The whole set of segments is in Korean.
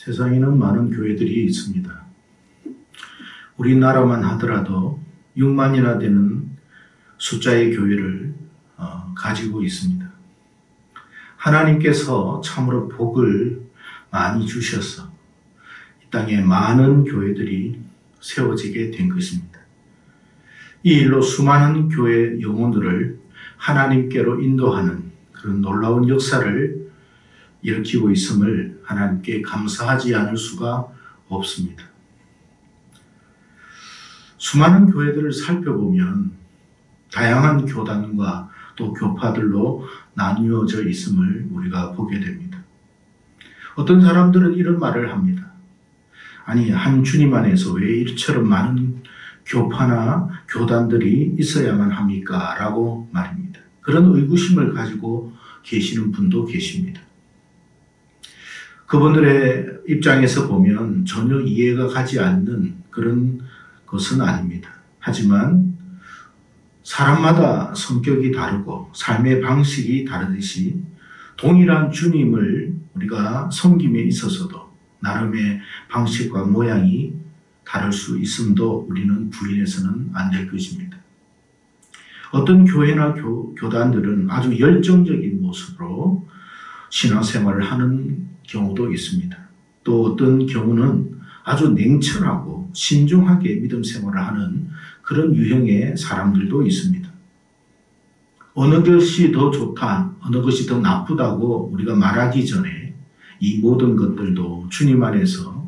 세상에는 많은 교회들이 있습니다. 우리나라만 하더라도 6만이나 되는 숫자의 교회를 가지고 있습니다. 하나님께서 참으로 복을 많이 주셔서 이 땅에 많은 교회들이 세워지게 된 것입니다. 이 일로 수많은 교회 영혼들을 하나님께로 인도하는 그런 놀라운 역사를 일으키고 있음을 하나님께 감사하지 않을 수가 없습니다. 수많은 교회들을 살펴보면 다양한 교단과 또 교파들로 나뉘어져 있음을 우리가 보게 됩니다. 어떤 사람들은 이런 말을 합니다. 아니, 한 주님 안에서 왜 이처럼 많은 교파나 교단들이 있어야만 합니까? 라고 말입니다. 그런 의구심을 가지고 계시는 분도 계십니다. 그분들의 입장에서 보면 전혀 이해가 가지 않는 그런 것은 아닙니다. 하지만 사람마다 성격이 다르고 삶의 방식이 다르듯이 동일한 주님을 우리가 섬김에 있어서도 나름의 방식과 모양이 다를 수 있음도 우리는 부인해서는 안 될 것입니다. 어떤 교회나 교단들은 아주 열정적인 모습으로 신앙생활을 하는 경우도 있습니다. 또 어떤 경우는 아주 냉철하고 신중하게 믿음 생활을 하는 그런 유형의 사람들도 있습니다. 어느 것이 더 좋다, 어느 것이 더 나쁘다고 우리가 말하기 전에 이 모든 것들도 주님 안에서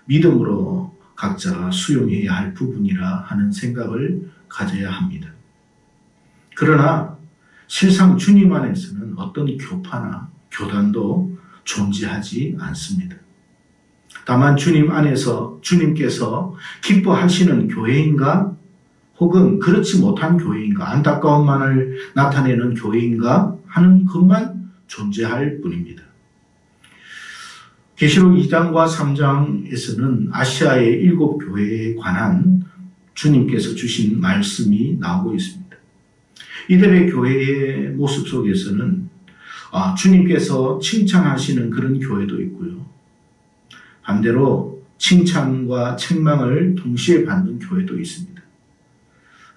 믿음으로 각자가 수용해야 할 부분이라 하는 생각을 가져야 합니다. 그러나 실상 주님 안에서는 어떤 교파나 교단도 존재하지 않습니다. 다만 주님 안에서 주님께서 기뻐하시는 교회인가 혹은 그렇지 못한 교회인가 안타까움만을 나타내는 교회인가 하는 것만 존재할 뿐입니다. 계시록 2장과 3장에서는 아시아의 7교회에 관한 주님께서 주신 말씀이 나오고 있습니다. 이들의 교회의 모습 속에서는 주님께서 칭찬하시는 그런 교회도 있고요. 반대로 칭찬과 책망을 동시에 받는 교회도 있습니다.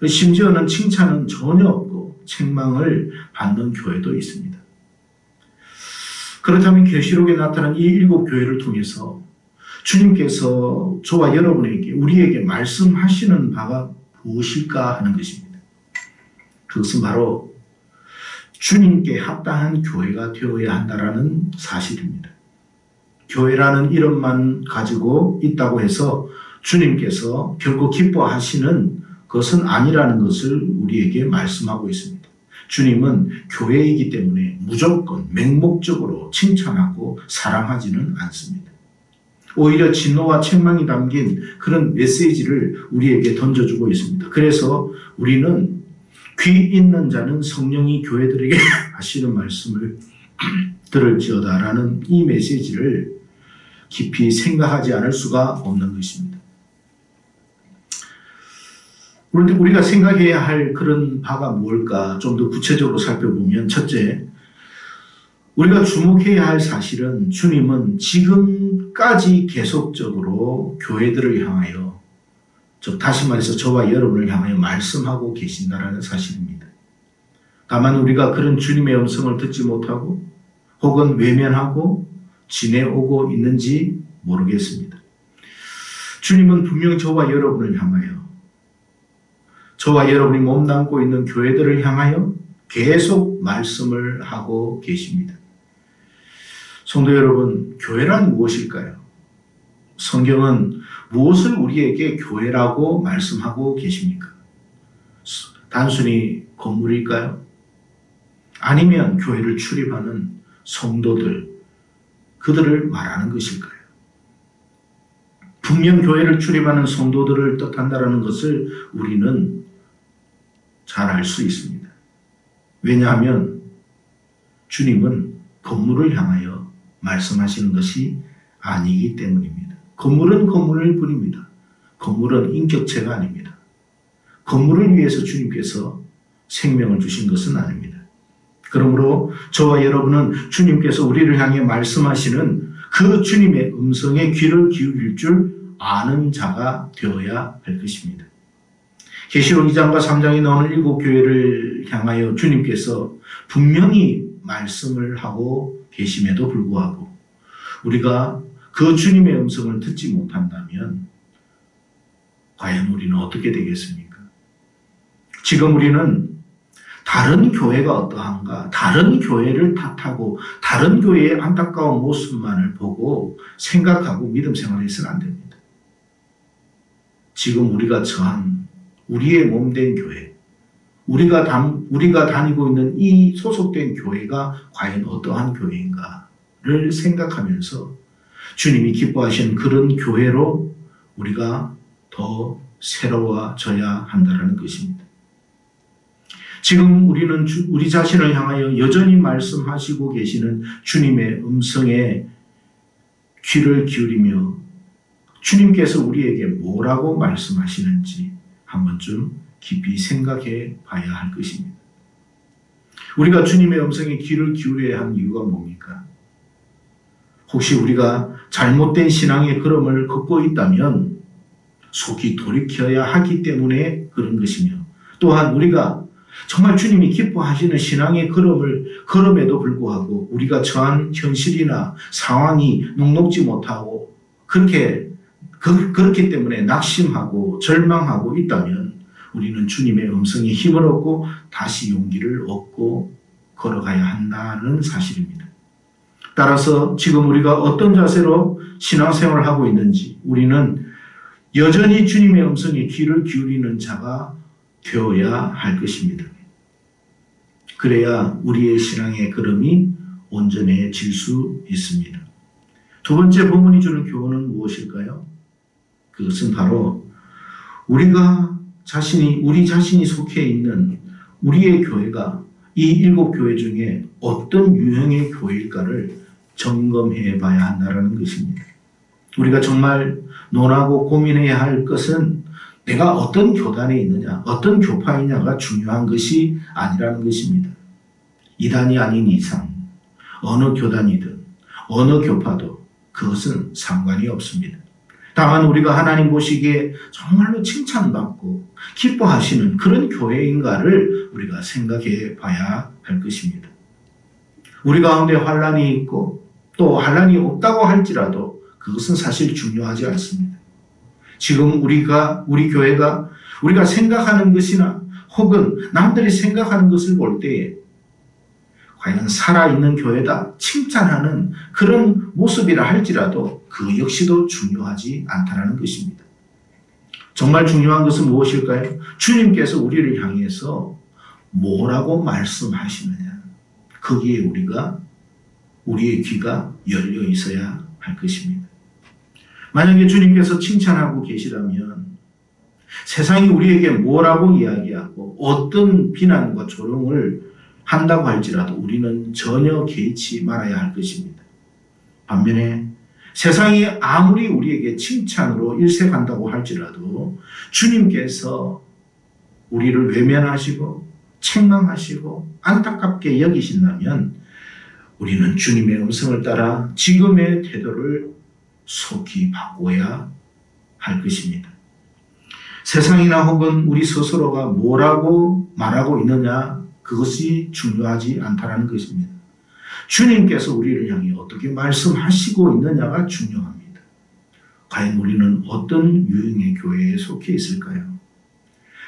심지어는 칭찬은 전혀 없고 책망을 받는 교회도 있습니다. 그렇다면 계시록에 나타난 이 7교회를 통해서 주님께서 저와 여러분에게 우리에게 말씀하시는 바가 무엇일까 하는 것입니다. 그것은 바로 주님께 합당한 교회가 되어야 한다는 사실입니다. 교회라는 이름만 가지고 있다고 해서 주님께서 결코 기뻐하시는 것은 아니라는 것을 우리에게 말씀하고 있습니다. 주님은 교회이기 때문에 무조건 맹목적으로 칭찬하고 사랑하지는 않습니다. 오히려 진노와 책망이 담긴 그런 메시지를 우리에게 던져주고 있습니다. 그래서 우리는 귀 있는 자는 성령이 교회들에게 하시는 말씀을 들을지어다라는 이 메시지를 깊이 생각하지 않을 수가 없는 것입니다. 그런데 우리가 생각해야 할 그런 바가 무엇일까 좀 더 구체적으로 살펴보면 첫째, 우리가 주목해야 할 사실은 주님은 지금까지 계속적으로 교회들을 향하여 다시 말해서 저와 여러분을 향하여 말씀하고 계신다는 사실입니다. 다만 우리가 그런 주님의 음성을 듣지 못하고 혹은 외면하고 지내오고 있는지 모르겠습니다. 주님은 분명 저와 여러분을 향하여 저와 여러분이 몸담고 있는 교회들을 향하여 계속 말씀을 하고 계십니다. 성도 여러분, 교회란 무엇일까요? 성경은 무엇을 우리에게 교회라고 말씀하고 계십니까? 단순히 건물일까요? 아니면 교회를 출입하는 성도들, 그들을 말하는 것일까요? 분명 교회를 출입하는 성도들을 뜻한다는 것을 우리는 잘 알 수 있습니다. 왜냐하면 주님은 건물을 향하여 말씀하시는 것이 아니기 때문입니다. 건물은 건물일 뿐입니다. 건물은 인격체가 아닙니다. 건물을 위해서 주님께서 생명을 주신 것은 아닙니다. 그러므로 저와 여러분은 주님께서 우리를 향해 말씀하시는 그 주님의 음성에 귀를 기울일 줄 아는 자가 되어야 할 것입니다. 계시록 2장과 3장에 나오는 7교회를 향하여 주님께서 분명히 말씀을 하고 계심에도 불구하고 우리가 그 주님의 음성을 듣지 못한다면 과연 우리는 어떻게 되겠습니까? 지금 우리는 다른 교회가 어떠한가, 다른 교회를 탓하고 다른 교회의 안타까운 모습만을 보고 생각하고 믿음 생활해서는 안 됩니다. 지금 우리가 처한 우리의 몸된 교회, 우리가 다니고 있는 이 소속된 교회가 과연 어떠한 교회인가를 생각하면서 주님이 기뻐하시는 그런 교회로 우리가 더 새로워져야 한다는 것입니다. 지금 우리는 우리 자신을 향하여 여전히 말씀하시고 계시는 주님의 음성에 귀를 기울이며 주님께서 우리에게 뭐라고 말씀하시는지 한 번쯤 깊이 생각해 봐야 할 것입니다. 우리가 주님의 음성에 귀를 기울여야 하는 이유가 뭡니까? 혹시 우리가 잘못된 신앙의 걸음을 걷고 있다면 속히 돌이켜야 하기 때문에 그런 것이며, 또한 우리가 정말 주님이 기뻐하시는 신앙의 걸음에도 불구하고 우리가 처한 현실이나 상황이 녹록지 못하고 그렇기 때문에 낙심하고 절망하고 있다면 우리는 주님의 음성에 힘을 얻고 다시 용기를 얻고 걸어가야 한다는 사실입니다. 따라서 지금 우리가 어떤 자세로 신앙생활을 하고 있는지 우리는 여전히 주님의 음성에 귀를 기울이는 자가 되어야 할 것입니다. 그래야 우리의 신앙의 걸음이 온전해질 수 있습니다. 두 번째 본문이 주는 교훈은 무엇일까요? 그것은 바로 우리 자신이 속해 있는 우리의 교회가 이 7교회 중에 어떤 유형의 교회일까를 점검해 봐야 한다는 것입니다. 우리가 정말 논하고 고민해야 할 것은 내가 어떤 교단에 있느냐, 어떤 교파이냐가 중요한 것이 아니라는 것입니다. 이단이 아닌 이상 어느 교단이든 어느 교파도 그것은 상관이 없습니다. 다만 우리가 하나님 보시기에 정말로 칭찬받고 기뻐하시는 그런 교회인가를 우리가 생각해 봐야 할 것입니다. 우리 가운데 환란이 있고 또 환란이 없다고 할지라도 그것은 사실 중요하지 않습니다. 지금 우리 교회가 우리가 생각하는 것이나 혹은 남들이 생각하는 것을 볼 때에 과연 살아있는 교회다 칭찬하는 그런 모습이라 할지라도 그 역시도 중요하지 않다는 것입니다. 정말 중요한 것은 무엇일까요? 주님께서 우리를 향해서 뭐라고 말씀하시느냐, 거기에 우리의 귀가 열려 있어야 할 것입니다. 만약에 주님께서 칭찬하고 계시다면 세상이 우리에게 뭐라고 이야기하고 어떤 비난과 조롱을 한다고 할지라도 우리는 전혀 개의치 말아야 할 것입니다. 반면에 세상이 아무리 우리에게 칭찬으로 일색한다고 할지라도 주님께서 우리를 외면하시고 책망하시고 안타깝게 여기신다면 우리는 주님의 음성을 따라 지금의 태도를 속히 바꿔야 할 것입니다. 세상이나 혹은 우리 스스로가 뭐라고 말하고 있느냐, 그것이 중요하지 않다는 것입니다. 주님께서 우리를 향해 어떻게 말씀하시고 있느냐가 중요합니다. 과연 우리는 어떤 유형의 교회에 속해 있을까요?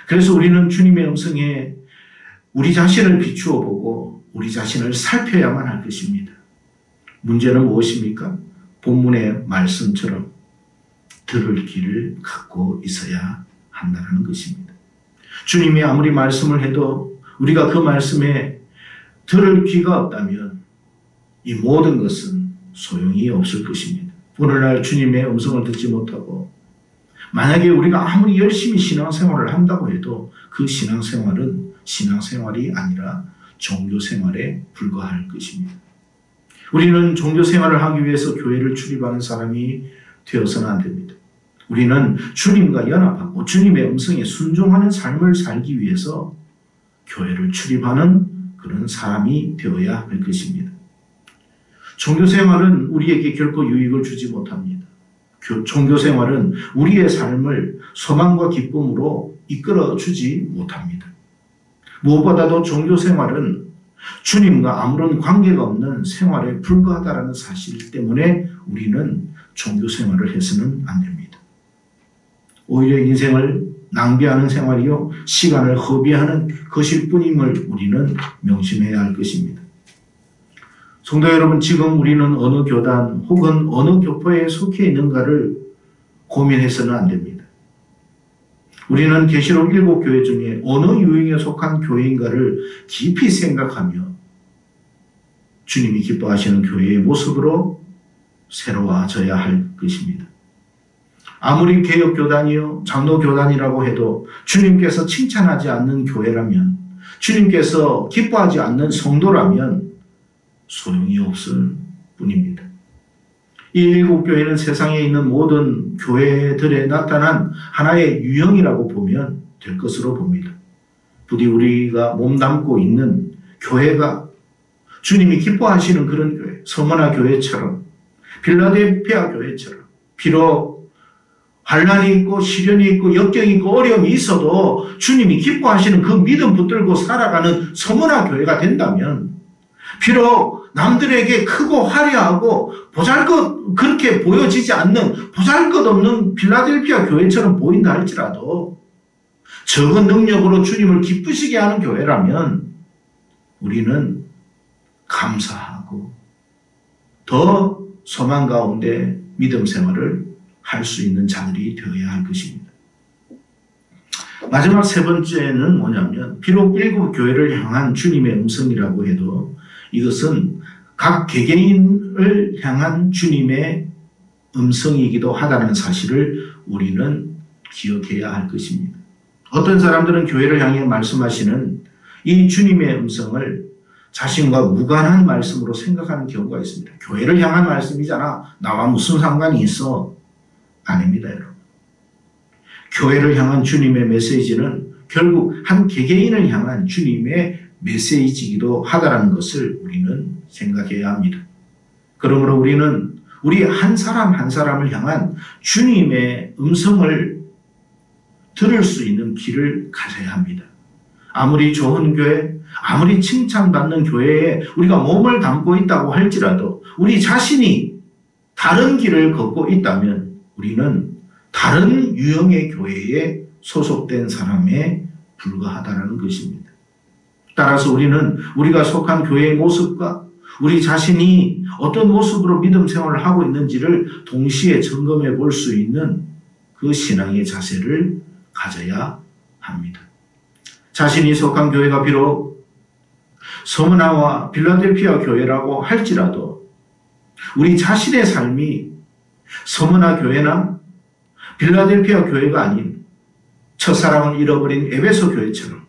그래서 우리는 주님의 음성에 우리 자신을 비추어 보고 우리 자신을 살펴야만 할 것입니다. 문제는 무엇입니까? 본문의 말씀처럼 들을 귀를 갖고 있어야 한다는 것입니다. 주님이 아무리 말씀을 해도 우리가 그 말씀에 들을 귀가 없다면 이 모든 것은 소용이 없을 것입니다. 오늘날 주님의 음성을 듣지 못하고 만약에 우리가 아무리 열심히 신앙생활을 한다고 해도 그 신앙생활은 신앙생활이 아니라 종교생활에 불과할 것입니다. 우리는 종교생활을 하기 위해서 교회를 출입하는 사람이 되어서는 안 됩니다. 우리는 주님과 연합하고 주님의 음성에 순종하는 삶을 살기 위해서 교회를 출입하는 그런 사람이 되어야 할 것입니다. 종교생활은 우리에게 결코 유익을 주지 못합니다. 종교생활은 우리의 삶을 소망과 기쁨으로 이끌어주지 못합니다. 무엇보다도 종교생활은 주님과 아무런 관계가 없는 생활에 불과하다는 사실 때문에 우리는 종교생활을 해서는 안 됩니다. 오히려 인생을 낭비하는 생활이요 시간을 허비하는 것일 뿐임을 우리는 명심해야 할 것입니다. 성도 여러분, 지금 우리는 어느 교단 혹은 어느 교포에 속해 있는가를 고민해서는 안 됩니다. 우리는 계시록 7교회 중에 어느 유형에 속한 교회인가를 깊이 생각하며 주님이 기뻐하시는 교회의 모습으로 새로워져야 할 것입니다. 아무리 개혁교단이요 장로교단이라고 해도 주님께서 칭찬하지 않는 교회라면, 주님께서 기뻐하지 않는 성도라면 소용이 없을 뿐입니다. 이 7교회는 세상에 있는 모든 교회들에 나타난 하나의 유형이라고 보면 될 것으로 봅니다. 부디 우리가 몸담고 있는 교회가 주님이 기뻐하시는 그런 교회, 서머나 교회처럼, 필라델피아 교회처럼, 비록 환난이 있고 시련이 있고 역경이 있고 어려움이 있어도 주님이 기뻐하시는 그 믿음 붙들고 살아가는 서머나 교회가 된다면, 비록 남들에게 크고 화려하고 보잘것 그렇게 보여지지 않는 보잘것없는 필라델피아 교회처럼 보인다 할지라도 적은 능력으로 주님을 기쁘시게 하는 교회라면 우리는 감사하고 더 소망 가운데 믿음 생활을 할 수 있는 자들이 되어야 할 것입니다. 마지막 세 번째는 뭐냐면, 비록 7교회를 향한 주님의 음성이라고 해도 이것은 각 개개인을 향한 주님의 음성이기도 하다는 사실을 우리는 기억해야 할 것입니다. 어떤 사람들은 교회를 향해 말씀하시는 이 주님의 음성을 자신과 무관한 말씀으로 생각하는 경우가 있습니다. 교회를 향한 말씀이잖아, 나와 무슨 상관이 있어? 아닙니다, 여러분. 교회를 향한 주님의 메시지는 결국 한 개개인을 향한 주님의 메시지이기도 하다는 것을 우리는 생각해야 합니다. 그러므로 우리는 우리 한 사람 한 사람을 향한 주님의 음성을 들을 수 있는 길을 가져야 합니다. 아무리 좋은 교회, 아무리 칭찬받는 교회에 우리가 몸을 담고 있다고 할지라도 우리 자신이 다른 길을 걷고 있다면 우리는 다른 유형의 교회에 소속된 사람에 불과하다는 것입니다. 따라서 우리는 우리가 속한 교회의 모습과 우리 자신이 어떤 모습으로 믿음 생활을 하고 있는지를 동시에 점검해 볼 수 있는 그 신앙의 자세를 가져야 합니다. 자신이 속한 교회가 비록 서머나와 필라델피아 교회라고 할지라도 우리 자신의 삶이 서머나 교회나 필라델피아 교회가 아닌 첫사랑을 잃어버린 에베소 교회처럼,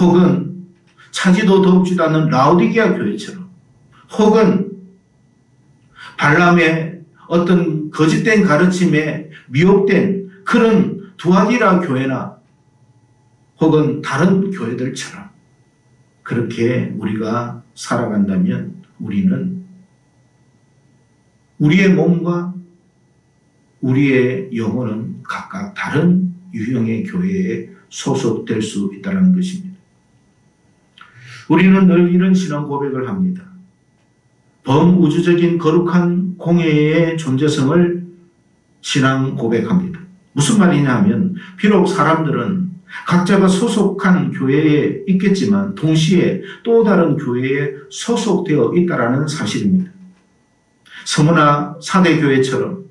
혹은 차지도 덥지도 않는 라오디게아 교회처럼, 혹은 발람의 어떤 거짓된 가르침에 미혹된 그런 두아디라 교회나 혹은 다른 교회들처럼 그렇게 우리가 살아간다면 우리는 우리의 몸과 우리의 영혼은 각각 다른 유형의 교회에 소속될 수 있다는 것입니다. 우리는 늘 이런 신앙 고백을 합니다. 범우주적인 거룩한 공예의 존재성을 신앙 고백합니다. 무슨 말이냐 하면, 비록 사람들은 각자가 소속한 교회에 있겠지만 동시에 또 다른 교회에 소속되어 있다는 사실입니다. 서머나 사대교회처럼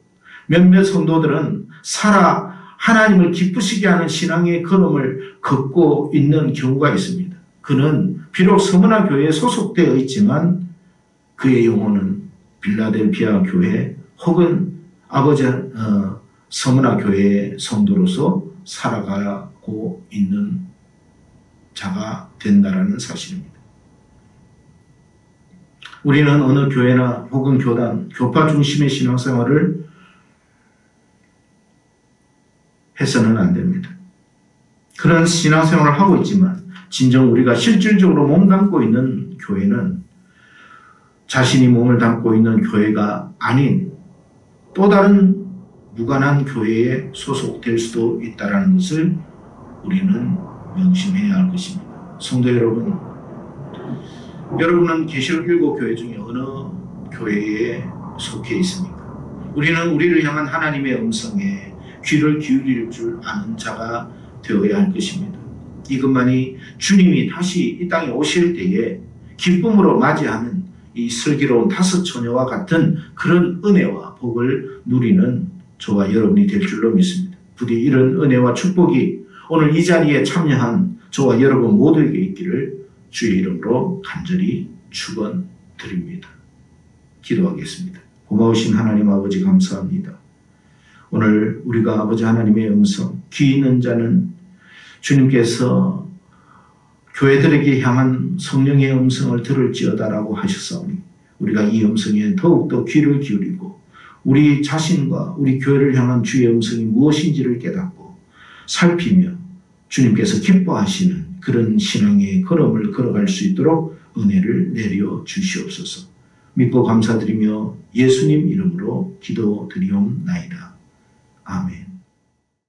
몇몇 성도들은 살아 하나님을 기쁘시게 하는 신앙의 걸음을 걷고 있는 경우가 있습니다. 그는 비록 서머나 교회에 소속되어 있지만 그의 영혼은 필라델피아 교회 혹은 아버지 서머나 교회의 성도로서 살아가고 있는 자가 된다라는 사실입니다. 우리는 어느 교회나 혹은 교단, 교파 중심의 신앙생활을 해서는 안 됩니다. 그런 신앙생활을 하고 있지만 진정 우리가 실질적으로 몸담고 있는 교회는 자신이 몸을 담고 있는 교회가 아닌 또 다른 무관한 교회에 소속될 수도 있다는 것을 우리는 명심해야 할 것입니다. 성도 여러분, 여러분은 계시록 7교회 중에 어느 교회에 속해 있습니까? 우리는 우리를 향한 하나님의 음성에 귀를 기울일 줄 아는 자가 되어야 할 것입니다. 이것만이 주님이 다시 이 땅에 오실 때에 기쁨으로 맞이하는 이 슬기로운 5 처녀와 같은 그런 은혜와 복을 누리는 저와 여러분이 될 줄로 믿습니다. 부디 이런 은혜와 축복이 오늘 이 자리에 참여한 저와 여러분 모두에게 있기를 주의 이름으로 간절히 축원드립니다. 기도하겠습니다. 고마우신 하나님 아버지 감사합니다. 오늘 우리가 아버지 하나님의 음성, 귀 있는 자는 주님께서 교회들에게 향한 성령의 음성을 들을지어다라고 하셨사오니 우리가 이 음성에 더욱더 귀를 기울이고 우리 자신과 우리 교회를 향한 주의 음성이 무엇인지를 깨닫고 살피며 주님께서 기뻐하시는 그런 신앙의 걸음을 걸어갈 수 있도록 은혜를 내려 주시옵소서. 믿고 감사드리며 예수님 이름으로 기도드리옵나이다. 아멘.